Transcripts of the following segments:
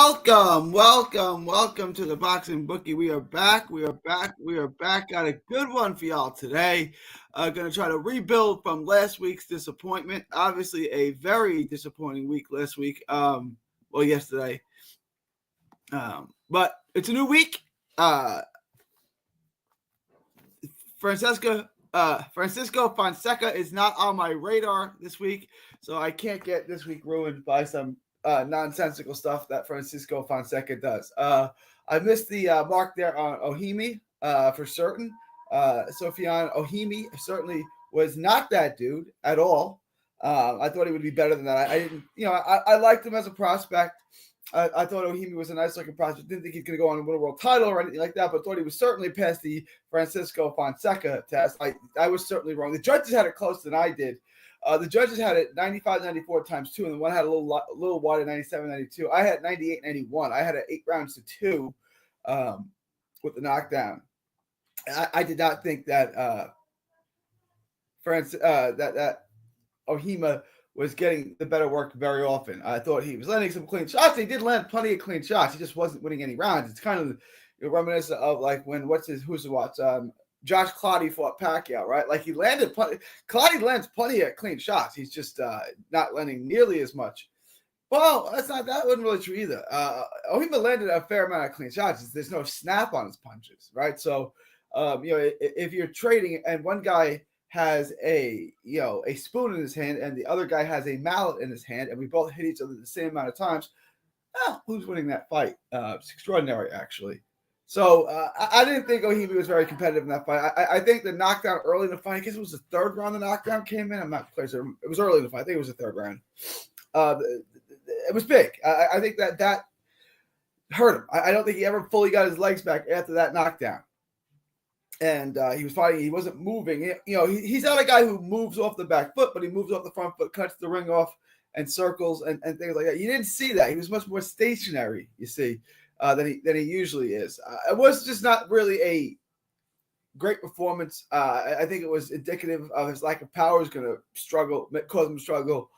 Welcome to the Boxing Bookie. We are back. Got a good one for y'all today. Going to try to rebuild from last week's disappointment. Obviously, a very disappointing week last week. Yesterday. But it's a new week. Francisco Fonseca is not on my radar this week, so I can't get this week ruined by some nonsensical stuff that Francisco Fonseca does. I missed the mark there on Ohimi for certain. Sofian Ohimi certainly was not that dude at all. I thought he would be better than that. I didn't, I liked him as a prospect. I thought Ohimi was a nice looking prospect. Didn't think he's going to go on and win a world title or anything like that, but thought he was certainly past the Francisco Fonseca test. I was certainly wrong. The judges had it closer than I did. The judges had it 95-94 times 2, and the one had a little wider 97-92. I had 98-91. I had it 8 rounds to 2 with the knockdown. I did not think that that Ohima was getting the better work very often. I thought he was landing some clean shots. He did land plenty of clean shots. He just wasn't winning any rounds. It's kind of reminiscent of like when Josh Clottey fought Pacquiao, right? Like he landed plenty. Clottey lands plenty of clean shots. He's just not landing nearly as much. Well, that wasn't really true either. Ohima landed a fair amount of clean shots. There's no snap on his punches, right? So, if you're trading and one guy has a spoon in his hand and the other guy has a mallet in his hand and we both hit each other the same amount of times, who's winning that fight? It's extraordinary, actually. So I didn't think Ohimi was very competitive in that fight. I think the knockdown early in the fight, I guess it was the third round the knockdown came in. I'm not clear. It was early in the fight. I think it was the third round. It was big. I think that hurt him. I don't think he ever fully got his legs back after that knockdown. And he was fighting. He wasn't moving. He's not a guy who moves off the back foot, but he moves off the front foot, cuts the ring off, and circles and things like that. You didn't see that. He was much more stationary, you see, than he usually is. It was just not really a great performance. I think it was indicative of his lack of power. Is going to cause him to struggle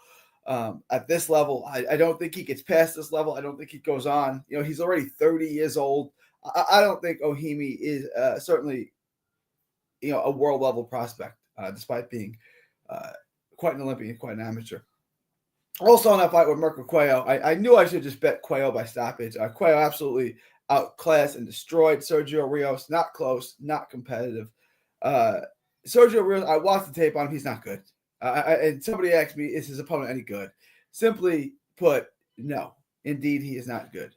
at this level. I don't think he gets past this level. I don't think he goes on. He's already 30 years old. I don't think Ohimi is certainly a world level prospect, despite being quite an Olympian, quite an amateur. Also on that fight with Mirko Cuello, I knew I should just bet Cuello by stoppage. Cuello absolutely outclassed and destroyed Sergio Rios. Not close, not competitive. Sergio Rios, I watched the tape on him. He's not good. And somebody asked me, is his opponent any good? Simply put, no. Indeed, he is not good.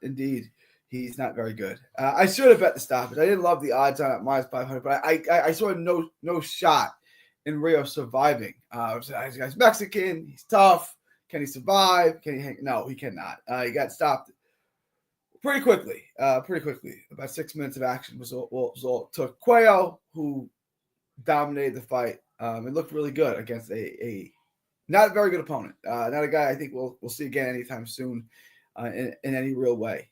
Indeed, he's not very good. I should have bet the stoppage. I didn't love the odds on it -500, but I saw no shot in Rio surviving. This guy's Mexican. He's tough. Can he survive? Can he hang? No, he cannot. He got stopped pretty quickly. About 6 minutes of action was all it took. Cuello, who dominated the fight, and looked really good against a not a very good opponent. Not a guy I think we'll see again anytime soon in any real way.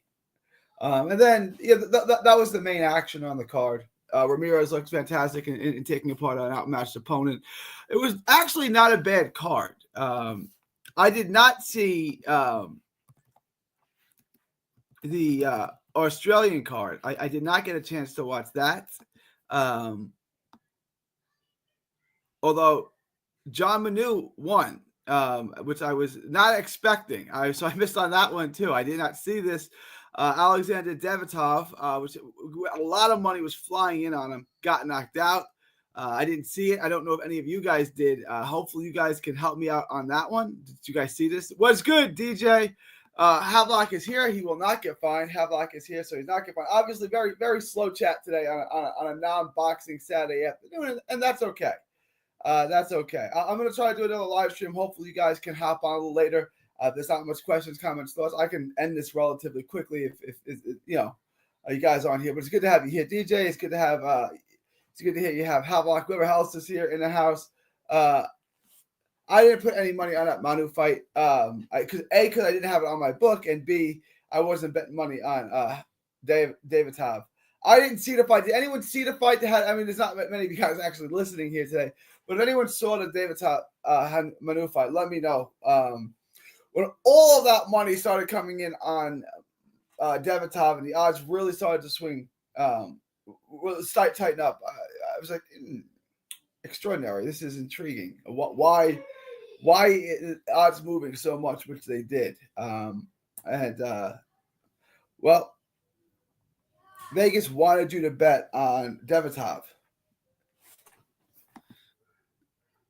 And then that was the main action on the card. Ramirez looks fantastic in taking apart an outmatched opponent. It was actually not a bad card. I did not see the Australian card. I did not get a chance to watch that. Although John Manu won, which I was not expecting. So I missed on that one too. I did not see this. Alexander Davidov, which a lot of money was flying in on him, got knocked out. I didn't see it. I don't know if any of you guys did. Hopefully you guys can help me out on that one. Did you guys see this? What's good, DJ? Havlock is here. He will not get fined. Havlock is here, so he's not get fined. Obviously, very, very slow chat today on a non-boxing Saturday afternoon, and that's okay. That's okay. I'm going to try to do another live stream. Hopefully you guys can hop on a little later. There's not much questions, comments, thoughts. I can end this relatively quickly if you guys aren't here. But it's good to have you here, DJ. It's good to have it's good to hear you have Havlock, whoever else is here in the house. I didn't put any money on that Manu fight because I didn't have it on my book, and B, I wasn't betting money on Davidov. I didn't see the fight. Did anyone see the fight? There's not many of you guys actually listening here today. But if anyone saw the Davidov Manu fight, let me know. when all of that money started coming in on Devatov and the odds really started to swing, tighten up. I was like, extraordinary. This is intriguing. Why odds moving so much, which they did. Well, Vegas wanted you to bet on Devatov.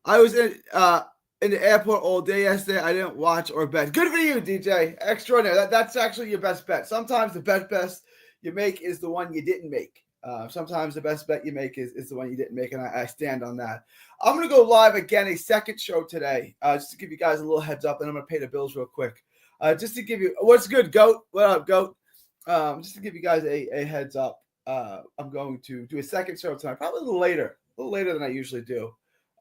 I was in the airport all day yesterday. I didn't watch or bet. Good for you, DJ. Extraordinary. That's actually your best bet. Sometimes the best you make is the one you didn't make. Sometimes the best bet you make is the one you didn't make, and I stand on that. I'm going to go live again, a second show today, just to give you guys a little heads up, and I'm going to pay the bills real quick. Just to give you – what's good, Goat? What up, Goat? Just to give you guys a heads up, I'm going to do a second show tonight, probably a little later than I usually do.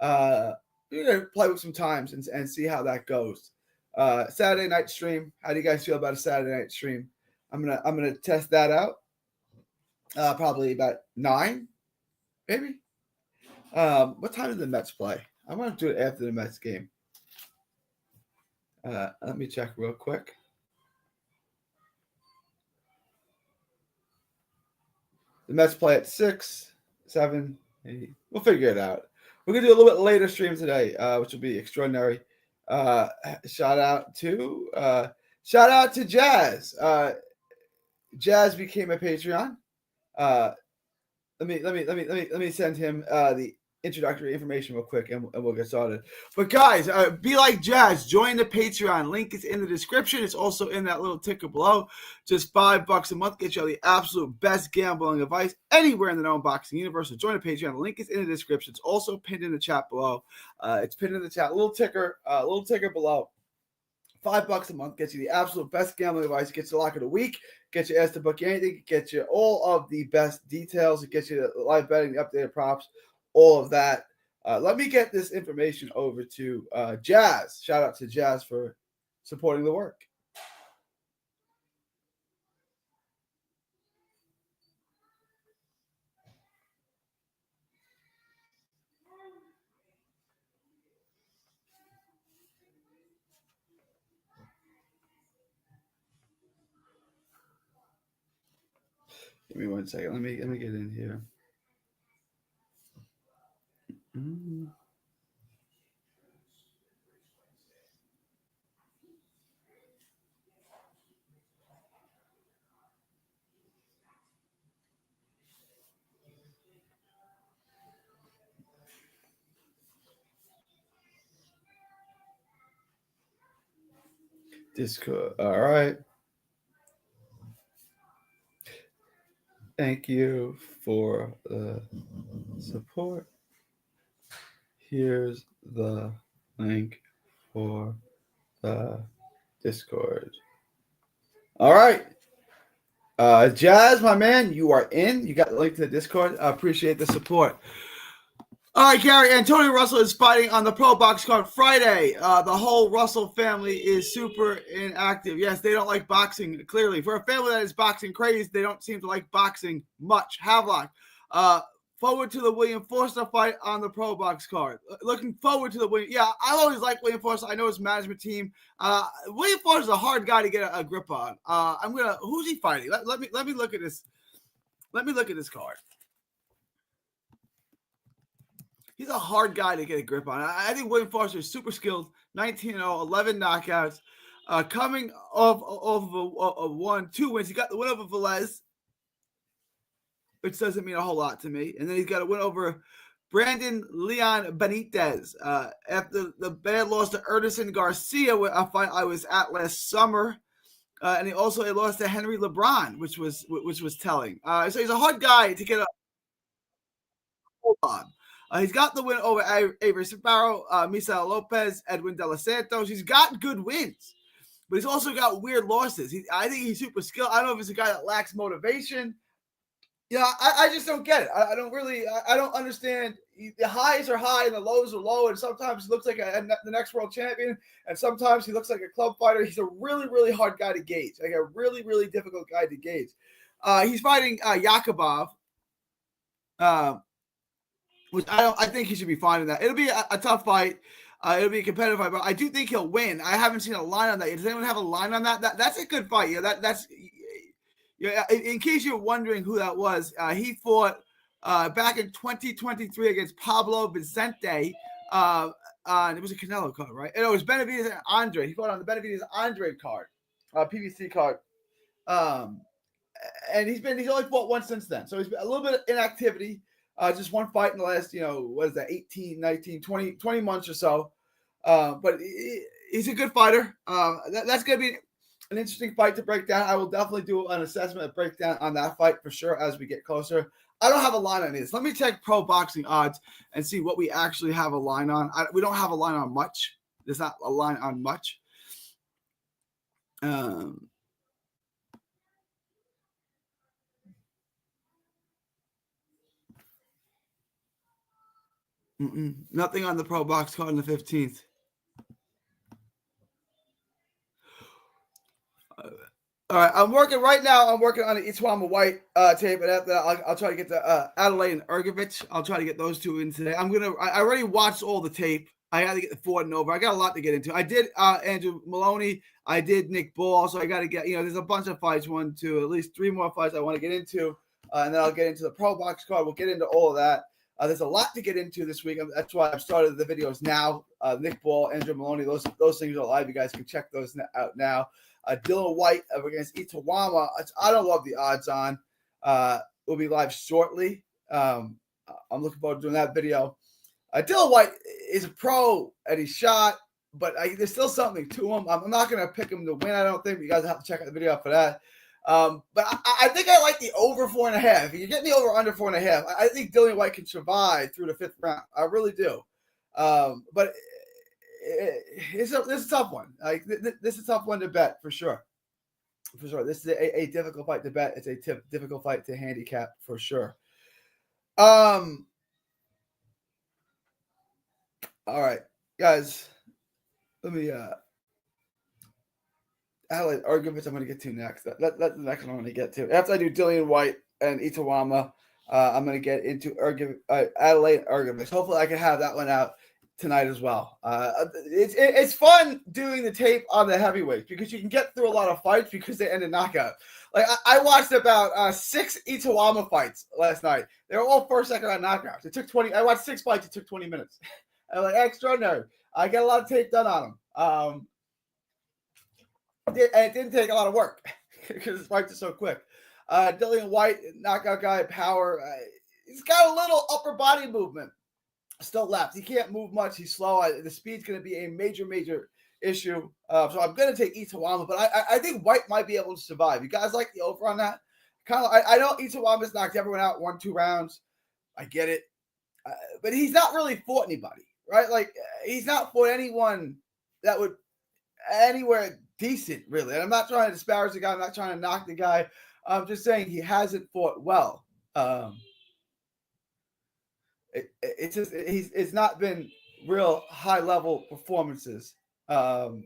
We're going to play with some times and see how that goes. Saturday night stream. How do you guys feel about a Saturday night stream? I'm gonna test that out. Probably about 9, maybe. What time did the Mets play? I want to do it after the Mets game. Let me check real quick. The Mets play at 6, 7, 8. We'll figure it out. We're going to do a little bit later stream today, which will be extraordinary. Shout out to Jazz. Jazz became a Patreon. Let me send him the introductory information real quick, and we'll get started. But guys, be like Jazz. Join the Patreon. Link is in the description. It's also in that little ticker below. Just $5 a month gets you all the absolute best gambling advice anywhere in the known boxing universe. So join the Patreon. The link is in the description. It's also pinned in the chat below. It's pinned in the chat. Little ticker below. $5 a month gets you the absolute best gambling advice. Gets you the lock of the week. Gets you asked to book anything. Gets you all of the best details. It gets you the live betting, the updated props, all of that. Let me get this information over to Jazz. Shout out to Jazz for supporting the work. Give me 1 second. Let me get in here. Discord. All right. Thank you for the support. Here's the link for the Discord. All right. Jazz, my man, you are in. You got the link to the Discord. I appreciate the support. All right, Gary. Antonio Russell is fighting on the Pro Box card Friday. The whole Russell family is super inactive. Yes, they don't like boxing, clearly. For a family that is boxing crazed, they don't seem to like boxing much. Havelock. Forward to the William Forster fight on the Pro Box card. Looking forward to the William. Yeah, I always like William Forster. I know his management team. William Forster is a hard guy to get a grip on. Who's he fighting? Let me look at this. Let me look at this card. He's a hard guy to get a grip on. I think William Forster is super skilled. 19-0, 11 knockouts. Coming off of 2 wins. He got the win over Velez, which doesn't mean a whole lot to me. And then he's got a win over Brandon Leon Benitez. After the bad loss to Ernestine Garcia, a fight I was at last summer. And he also lost to Henry LeBron, which was telling. So he's a hard guy to get a hold on. He's got the win over Avery Sparrow, Misael Lopez, Edwin De Los Santos. He's got good wins, but he's also got weird losses. I think he's super skilled. I don't know if he's a guy that lacks motivation. Yeah, I just don't get it. I don't understand. The highs are high and the lows are low, and sometimes he looks like the next world champion, and sometimes he looks like a club fighter. He's a really, really hard guy to gauge, like a really, really difficult guy to gauge. He's fighting Yakubov, which I think he should be fine in that. It'll be a tough fight. It'll be a competitive fight, but I do think he'll win. I haven't seen a line on that. Does anyone have a line on that? That's a good fight. Yeah, that's yeah. In case you're wondering who that was, he fought back in 2023 against Pablo Vicente. It was a Canelo card, right? And it was Benavidez and Andre. He fought on the Benavidez Andre card, PBC card. And he's only fought once since then. So he's been a little bit of inactivity. Just one fight in the last, what is that, 18, 19, 20 months or so. But he's a good fighter. That's going to be an interesting fight to break down. I will definitely do an assessment and breakdown on that fight for sure as we get closer. I don't have a line on this. Let me check pro boxing odds and see what we actually have a line on. We don't have a line on much. There's not a line on much. Nothing on the pro box card on the 15th. All right, I'm working right now. I'm working on the Itwama White tape, and after that, I'll try to get the Adelaide and Ergovich. I'll try to get those two in today. I already watched all the tape. I got to get the Ford and Nova. I got a lot to get into. I did Andrew Maloney. I did Nick Ball. So I got to get, there's a bunch of fights, 1, 2, at least 3 more fights I want to get into. And then I'll get into the pro box card. We'll get into all of that. There's a lot to get into this week. That's why I've started the videos now. Nick Ball, Andrew Maloney, those things are live. You guys can check those out now. Dylan White against Itawama. I don't love the odds on. Will be live shortly. I'm looking forward to doing that video. Dylan White is a pro and he's shot, but there's still something to him. I'm not going to pick him to win, I don't think. But you guys have to check out the video for that. But I think I like the over 4.5. If you're getting the over under 4.5, I think Dylan White can survive through the 5th round. I really do. But this is a tough one. This is a tough one to bet for sure. For sure. This is a difficult fight to bet. It's a difficult fight to handicap for sure. All right, guys. Let me Adelaide Ergovich, I'm going to get to next. That's the next one I'm going to get to. After I do Dillian White and Itawama, I'm going to get into Adelaide Ergovich. Hopefully I can have that one out tonight as well. It's fun doing the tape on the heavyweights because you can get through a lot of fights because they end in knockout. Like I watched about 6 Itawama fights last night. They were all first, second round knockouts. It took 20. I watched 6 fights. It took 20 minutes. I'm like, extraordinary. I get a lot of tape done on them. It didn't take a lot of work because his fights are so quick. Dillian White, knockout guy, power. He's got a little upper body movement still left. He can't move much. He's slow. The speed's going to be a major, major issue. So I'm going to take Itawama, but I think White might be able to survive. You guys like the over on that? I know Itawama's knocked everyone out 1-2 rounds. I get it. But he's not really fought anybody, right? Like, he's not fought anyone that would anywhere decent, really. And I'm not trying to disparage the guy. I'm not trying to knock the guy. I'm just saying he hasn't fought well. It's not been real high level performances. But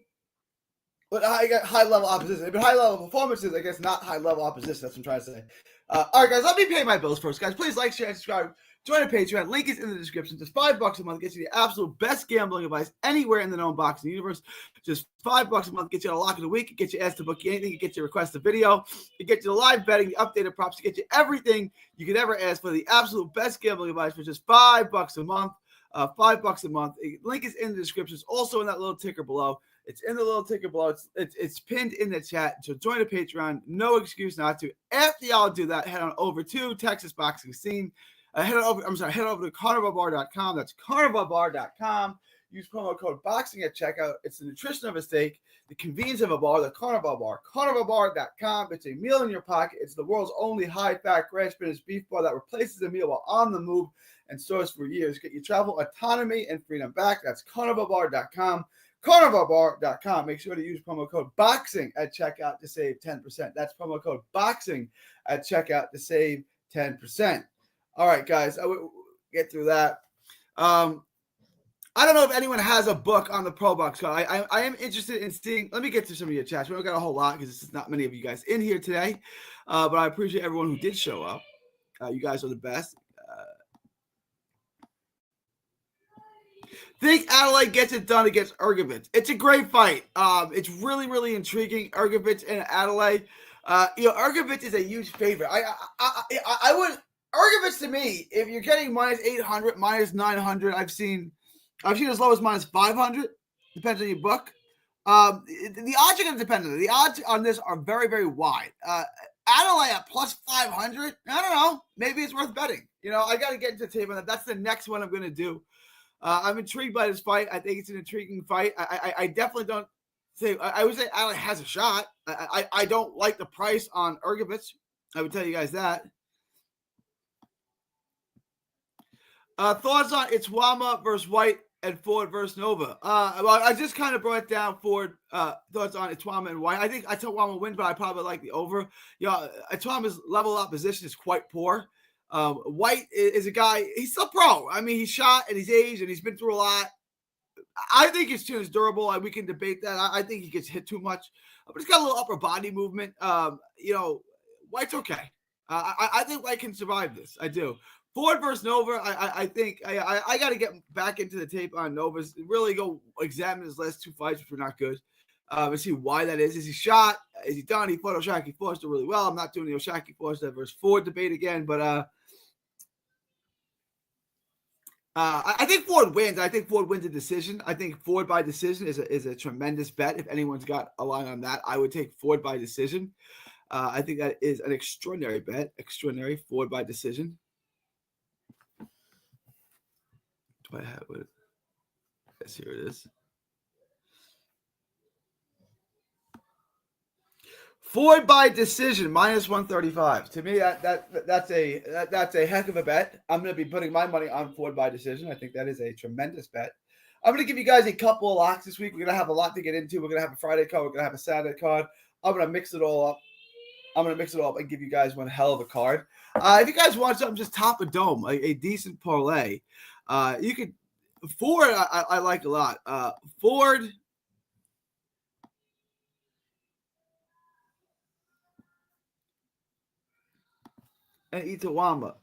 I got high level opposition. But high level performances, I guess, not high level opposition. That's what I'm trying to say. All right, guys, let me pay my bills first, guys. Please like, share, and subscribe. Join the Patreon. Link is in the description. Just $5 a month gets you the absolute best gambling advice anywhere in the known boxing universe. Just $5 a month gets you a lock of the week. It gets you asked to book anything. It gets you request a video. It gets you the live betting, the updated props. It gets you everything you could ever ask for. The absolute best gambling advice for just $5 a month. $5 a month. Link is in the description. It's also in that little ticker below. It's in the little ticker below. It's pinned in the chat. So join the Patreon. No excuse not to. After y'all do that, head on over to Texas Boxing Scene. Head over to carnivalbar.com. That's carnivalbar.com. Use promo code BOXING at checkout. It's the nutrition of a steak, the convenience of a bar, the Carnival Bar. Carnivalbar.com. It's a meal in your pocket. It's the world's only high-fat, grass-finished beef bar that replaces a meal while on the move and stores for years. Get your travel autonomy and freedom back. That's carnivalbar.com. Carnivalbar.com. Make sure to use promo code BOXING at checkout to save 10%. That's promo code BOXING at checkout to save 10%. All right, guys, I will get through that. I don't know if anyone has a book on the Pro Box card. I am interested in seeing. Let me get to some of your chats. We don't got a whole lot because there's not many of you guys in here today. But I appreciate everyone who did show up. You guys are the best. Think Adelaide gets it done against Ergovich. It's a great fight. It's really, really intriguing. Ergovich and Adelaide. Ergovich is a huge favorite. I would Ergovich to me. If you're getting minus 800, minus 900, I've seen as low as minus 500. Depends on your book. The odds are going to depend on it. The odds on this are very, very wide. Adelaide at plus 500. I don't know. Maybe it's worth betting. I got to get into the table on that. That's the next one I'm going to do. I'm intrigued by this fight. I think it's an intriguing fight. I definitely don't say. I would say Adelaide has a shot. I don't like the price on Ergovich. I would tell you guys that. Thoughts on Itzwama versus White and Ford versus Nova? Well, I just kind of brought down Ford. Thoughts on Itzwama and White. I think Itzwama wins, but I probably like the over. Itzwama's level opposition is quite poor. White is a guy. He's still pro. I mean, he's shot and he's aged and he's been through a lot. I think his chin is durable. We can debate that. I think he gets hit too much, but he's got a little upper body movement. White's okay. I think White can survive this. I do. Ford versus Nova, I think I got to get back into the tape on Nova's. Really go examine his last two fights, which were not good. And see why that is. Is he shot? Is he done? He fought Oshaki Foster really well. I'm not doing the Oshaki Foster versus Ford debate again, but I think Ford wins. I think Ford wins a decision. I think Ford by decision is a tremendous bet. If anyone's got a line on that, I would take Ford by decision. I think that is an extraordinary bet. Extraordinary Ford by decision. Do I have it? Yes, here it is. Ford by decision minus 135. To me, that's a heck of a bet. I'm going to be putting my money on Ford by decision. I think that is a tremendous bet. I'm going to give you guys a couple of locks this week. We're going to have a lot to get into. We're going to have a Friday card. We're going to have a Saturday card. I'm going to mix it all up. And give you guys one hell of a card. If you guys want something just top of dome, a decent parlay, you could Ford. I like a lot. Ford. And Itawamba.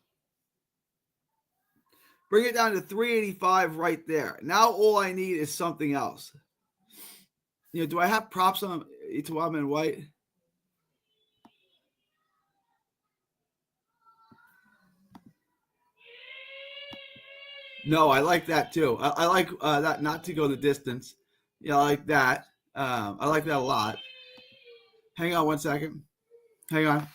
Bring it down to 385 right there. Now all I need is something else. Do I have props on Itawamba and White? No, I like that too. I like that not to go the distance. I like that. I like that a lot. Hang on one second. Hang on.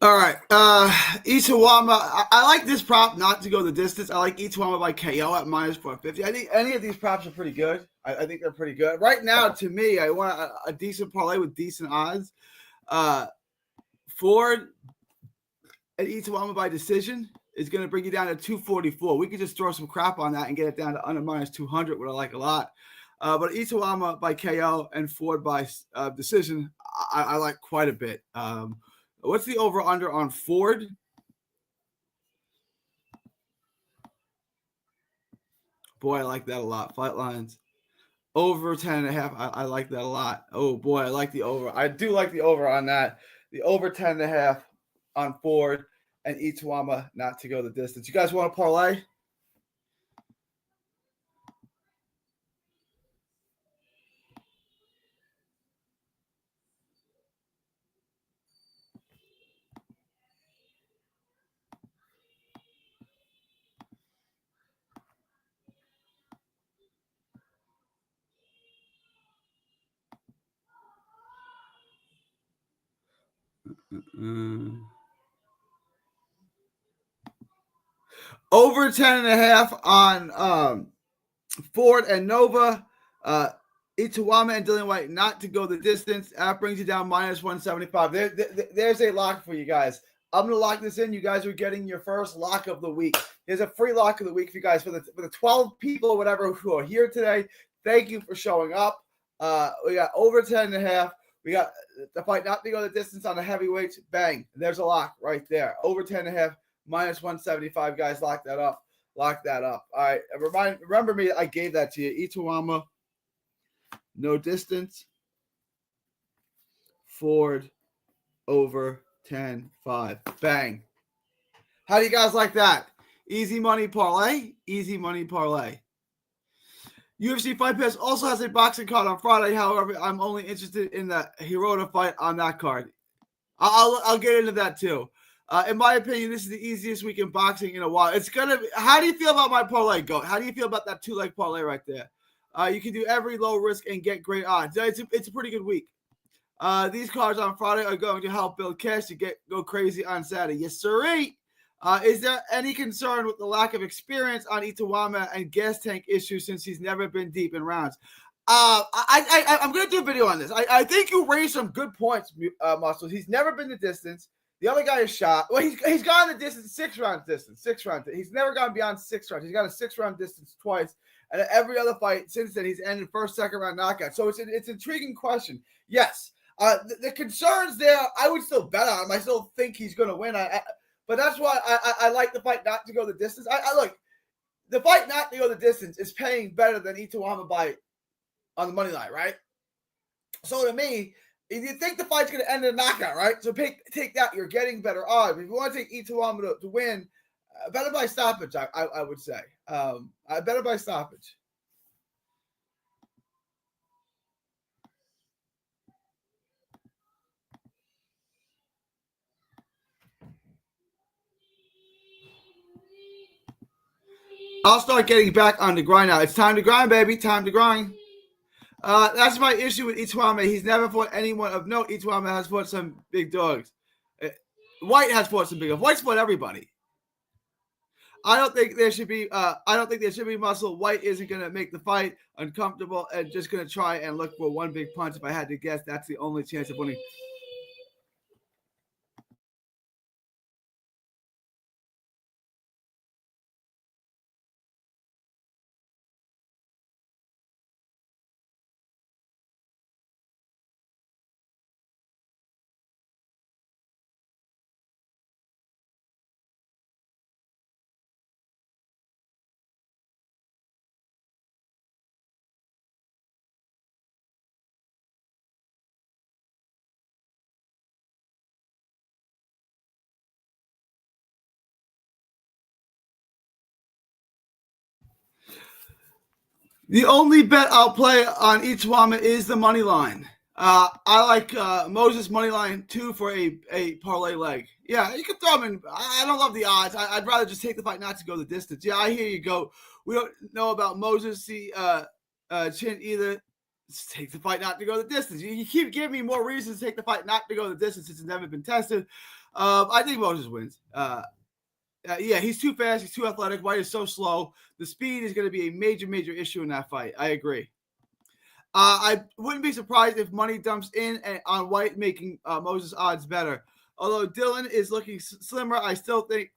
All right. Itawamba. I like this prop not to go the distance. I like Itawamba by KO at minus 450. I think any of these props are pretty good. I think they're pretty good. Right now, to me, I want a decent parlay with decent odds. Ford and Itawamba by decision is going to bring you down to 244. We could just throw some crap on that and get it down to under minus 200, what I like a lot. But Itawamba by KO and Ford by decision, I like quite a bit. What's the over-under on Ford? Boy, I like that a lot. Fight lines. Over 10.5. I like that a lot. Oh, boy, I like the over. I do like the over on that. The over 10.5 on Ford and Itawamba not to go the distance. You guys want to parlay? Over 10.5 on Ford and Nova. Itawama and Dylan White not to go the distance. That brings you down minus 175. There's a lock for you guys. I'm going to lock this in. You guys are getting your first lock of the week. There's a free lock of the week for you guys. For the 12 people or whatever who are here today, thank you for showing up. We got over 10.5. We got the fight not to go the distance on the heavyweights. Bang. There's a lock right there. Over 10.5, minus 175. Guys, lock that up. Lock that up. All right. Remember me, I gave that to you. Itawama, no distance. Ford, over 10.5. Bang. How do you guys like that? Easy money parlay. Easy money parlay. UFC Fight Pass also has a boxing card on Friday. However, I'm only interested in the Hirota fight on that card. I'll get into that too. In my opinion, this is the easiest week in boxing in a while. It's gonna be. How do you feel about my parlay? How do you feel about that 2-leg parlay right there? You can do every low risk and get great odds. It's a pretty good week. These cards on Friday are going to help build cash to go crazy on Saturday. Yes, sirree. Is there any concern with the lack of experience on Itawama and gas tank issues since he's never been deep in rounds? I'm going to do a video on this. I think you raised some good points, Muscles. He's never been the distance. The other guy is shot. Well, he's gone the distance, 6-round distance. He's never gone beyond 6 rounds. He's got a 6-round distance twice. And every other fight since then, he's ended first, second round knockout. So it's an intriguing question. Yes. The concerns there, I would still bet on him. I still think he's going to win. But that's why I like the fight not to go the distance. I look, the fight not to go the distance is paying better than Itawama by on the money line, right? So to me, if you think the fight's going to end in a knockout, right? So take that. You're getting better odds. If you want to take Itawama to win, better by stoppage, I would say. Better by stoppage. I'll start getting back on the grind now. It's time to grind, baby. Time to grind. That's my issue with Itawama. He's never fought anyone of note. Itawama has fought some big dogs. White has fought some big dogs. White's fought everybody. I don't think there should be. Muscle. White isn't going to make the fight uncomfortable and just going to try and look for one big punch. If I had to guess, that's the only chance of winning. The only bet I'll play on Itawama is the money line. I like Moses money line 2 for a parlay leg. Yeah, you can throw him in. I don't love the odds. I'd rather just take the fight not to go the distance. Yeah, I hear you go. We don't know about Moses Chin either. Just take the fight not to go the distance. You keep giving me more reasons to take the fight not to go the distance since it's never been tested. I think Moses wins. Yeah, he's too fast. He's too athletic. White is so slow. The speed is going to be a major, major issue in that fight. I agree. I wouldn't be surprised if money dumps in on White, making Moses' odds better. Although Dylan is looking slimmer, I still think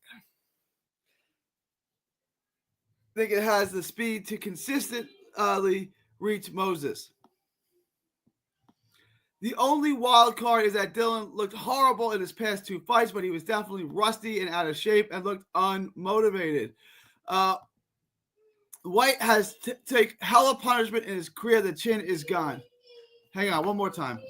it has the speed to consistently reach Moses. The only wild card is that Dylan looked horrible in his past 2 fights, but he was definitely rusty and out of shape and looked unmotivated. White has take hella punishment in his career. The chin is gone. Hang on, one more time.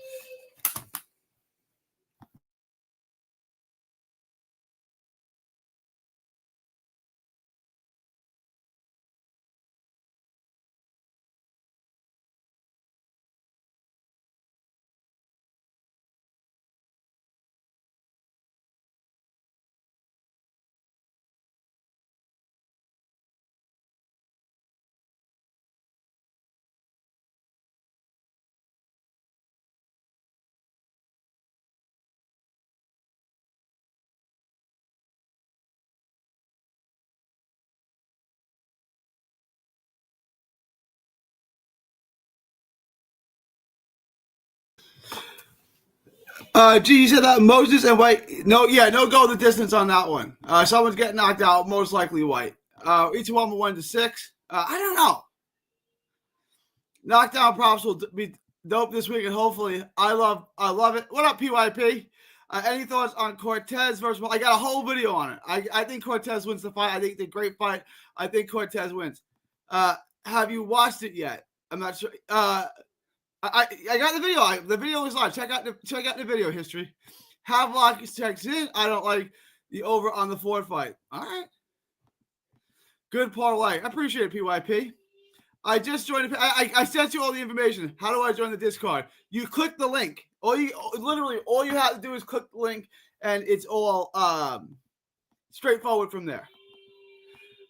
G, you said that Moses and White. No go the distance on that one. Someone's getting knocked out, most likely White. Each one will 1-6. I don't know. Knockdown props will be dope this week, and hopefully, I love it. What up, PYP? Any thoughts on Cortez versus? I got a whole video on it. I think Cortez wins the fight. I think it's a great fight. I think Cortez wins. Have you watched it yet? I'm not sure. I got the video. The video is live. Check out the video history. Havelock checks in. I don't like the over on the Ford fight. All right. Good parlay. I appreciate it, PYP. I just joined. I sent you all the information. How do I join the Discord? You click the link. All you have to do is click the link, and it's all straightforward from there.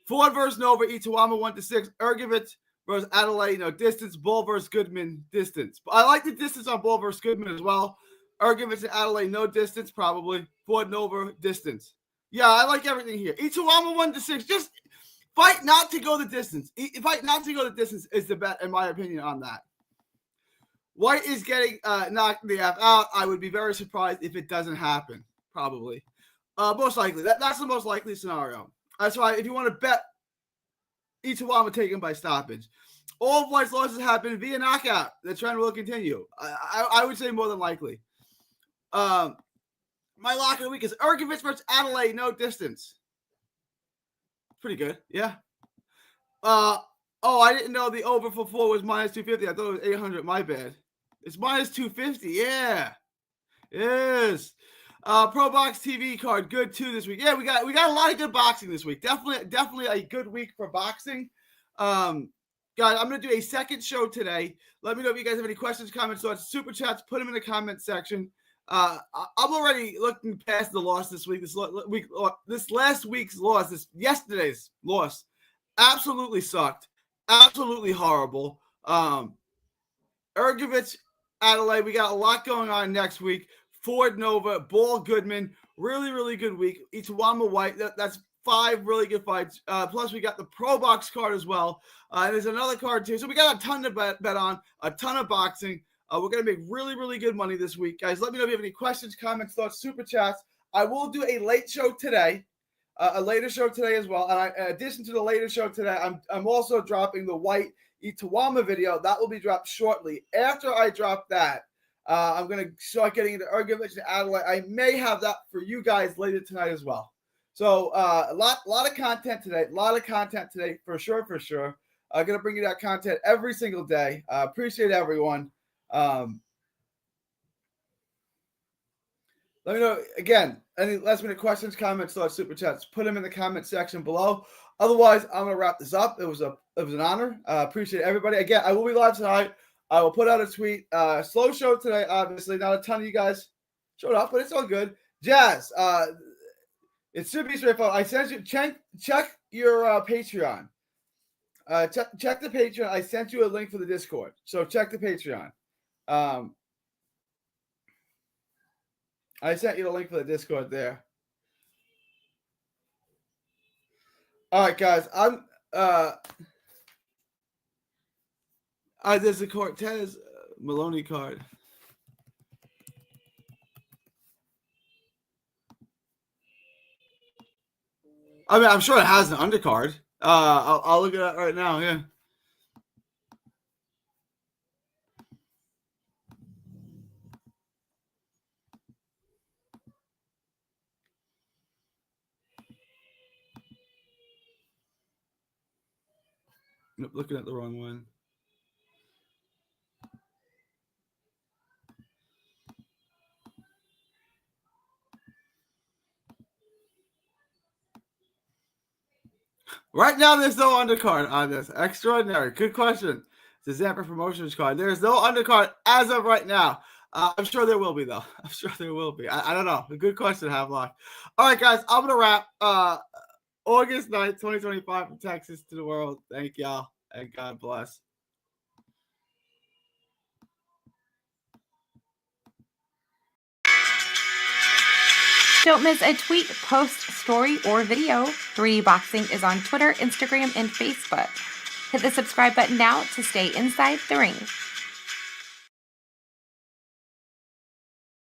Ford versus Nova, Itawama 1-6. Ergovitz versus Adelaide, distance. Bull versus Goodman, distance. But I like the distance on Bull versus Goodman as well. Ergovitz and Adelaide, no distance, probably. Ford Nova, distance. Yeah, I like everything here. Itawama 1-6. Just fight not to go the distance. Fight not to go the distance is the bet, in my opinion, on that. White is getting knocked the F out. I would be very surprised if it doesn't happen, probably. Most likely. That's the most likely scenario. That's why if you want to bet Itawama taken by stoppage. All of White's losses happen via knockout. The trend will continue. I would say more than likely. My lock of the week is Ergovitz versus Adelaide, no distance. Pretty good, yeah. I didn't know the over for 4 was -250. I thought it was 800. My bad. It's -250. Yeah, it is. Pro Box TV card, good too this week. Yeah, we got a lot of good boxing this week. Definitely a good week for boxing. Guys, I'm gonna do a second show today. Let me know if you guys have any questions, comments, thoughts, super chats. Put them in the comment section. I'm already looking past the loss this week. This last week's loss, yesterday's loss, absolutely sucked. Absolutely horrible. Ergovitz, Adelaide. We got a lot going on next week. Ford Nova, Ball Goodman, really, really good week. Itawama White, that's 5 really good fights. Plus, we got the Pro Box card as well. And there's another card too. So we got a ton to bet on, a ton of boxing. We're going to make really, really good money this week. Guys, let me know if you have any questions, comments, thoughts, super chats. I will do a late show today, a later show today as well. And in addition to the later show today, I'm also dropping the White Itawama video. That will be dropped shortly. After I drop that, I'm going to start getting into Ergovitz and Adelaide. I may have that for you guys later tonight as well. So a lot of content today. For sure. I'm going to bring you that content every single day. Appreciate everyone. Let me know, again, any last minute questions, comments, thoughts, super chats. Put them in the comment section below. Otherwise, I'm going to wrap this up. It was an honor. Appreciate everybody. Again, I will be live tonight. I will put out a tweet. Slow show today, obviously. Not a ton of you guys showed up, but it's all good. Jazz, it should be straightforward. I sent you check your Patreon. Check the Patreon. I sent you a link for the Discord, so check the Patreon. I sent you the link for the Discord there. All right, guys. There's a Cortez Maloney card. I mean, I'm sure it has an undercard. I'll look at that right now. Yeah. Nope, looking at the wrong one. Right now, there's no undercard on this. Extraordinary. Good question. It's a Zamper Promotions card. There's no undercard as of right now. I'm sure there will be, though. I'm sure there will be. I don't know. A good question, Havelock. All right, guys. I'm going to wrap. August 9th, 2025 from Texas to the world. Thank y'all, and God bless. Don't miss a tweet, post, story, or video. 3D Boxing is on Twitter, Instagram, and Facebook. Hit the subscribe button now to stay inside the ring.